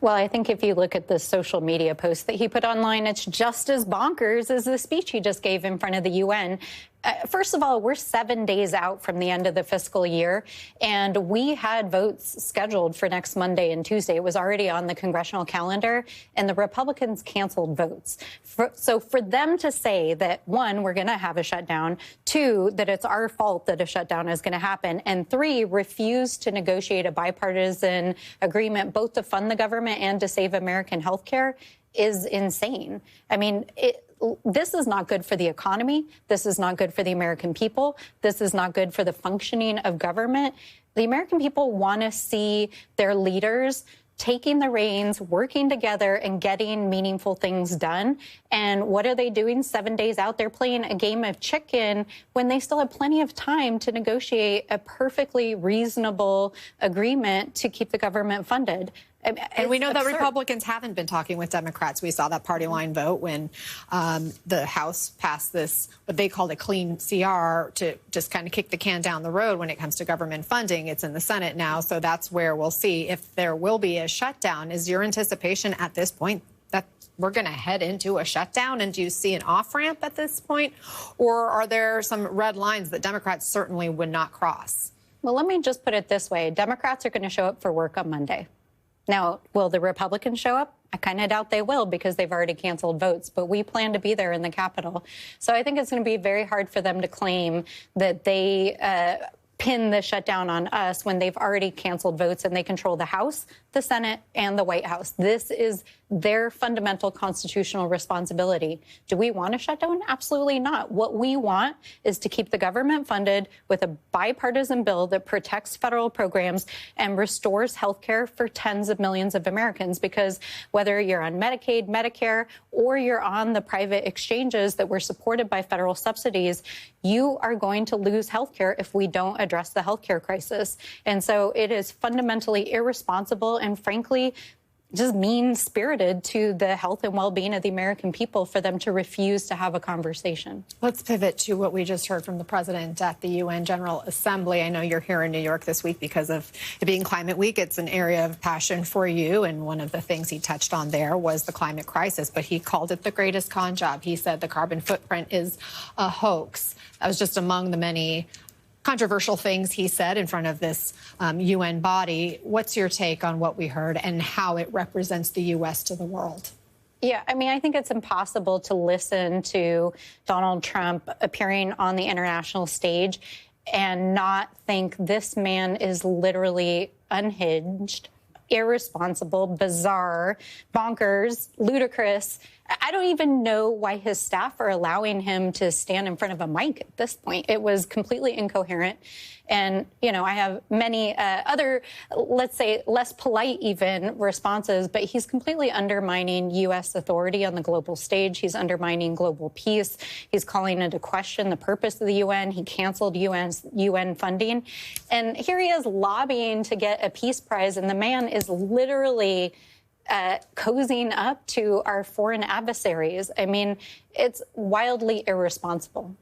Well, I think if you look at the social media post that he put online, it's just as bonkers as the speech he just gave in front of the UN. First of all, we're 7 days out from the end of the fiscal year, and we had votes scheduled for next Monday and Tuesday. It was already on the congressional calendar, and the Republicans canceled votes. So for them to say that, one, we're going to have a shutdown, two, that it's our fault that a shutdown is going to happen, and three, refuse to negotiate a bipartisan agreement both to fund the government and to save American health care is insane. I mean, this is not good for the economy. This is not good for the American people. This is not good for the functioning of government. The American people want to see their leaders taking the reins, working together, and getting meaningful things done. And what are they doing 7 days out? They're playing a game of chicken when they still have plenty of time to negotiate a perfectly reasonable agreement to keep the government funded. And we know that Republicans haven't been talking with Democrats. We saw that party line vote when the House passed this, what they called a clean CR, to just kind of kick the can down the road when it comes to government funding. It's in the Senate now, so that's where we'll see if there will be a shutdown. Is your anticipation at this point that we're going to head into a shutdown? And do you see an off-ramp at this point? Or are there some red lines that Democrats certainly would not cross? Well, let me just put it this way. Democrats are going to show up for work on Monday. Now, will the Republicans show up? I kind of doubt they will because they've already canceled votes, but we plan to be there in the Capitol. So I think it's going to be very hard for them to claim that they pin the shutdown on us when they've already canceled votes and they control the House, the Senate, and the White House. This is their fundamental constitutional responsibility. Do we want a shutdown? Absolutely not. What we want is to keep the government funded with a bipartisan bill that protects federal programs and restores health care for tens of millions of Americans, because whether you're on Medicaid, Medicare, or you're on the private exchanges that were supported by federal subsidies, you are going to lose health care if we don't address the health care crisis. And so it is fundamentally irresponsible and, frankly, just mean-spirited to the health and well-being of the American people for them to refuse to have a conversation. Let's pivot to what we just heard from the president at the UN General Assembly. I know you're here in New York this week because of it being Climate Week. It's an area of passion for you, and one of the things he touched on there was the climate crisis, but he called it the greatest con job. He said the carbon footprint is a hoax. That was just among the many controversial things he said in front of this UN body. What's your take on what we heard and how it represents the U.S. to the world? Yeah, I mean, I think it's impossible to listen to Donald Trump appearing on the international stage and not think this man is literally unhinged, irresponsible, bizarre, bonkers, ludicrous. I don't even know why his staff are allowing him to stand in front of a mic at this point. It was completely incoherent. And, you know, I have many other, let's say, less polite even responses, but he's completely undermining U.S. authority on the global stage. He's undermining global peace. He's calling into question the purpose of the UN. He canceled UN funding. And here he is lobbying to get a peace prize, and the man is literally cozying up to our foreign adversaries. I mean, it's wildly irresponsible.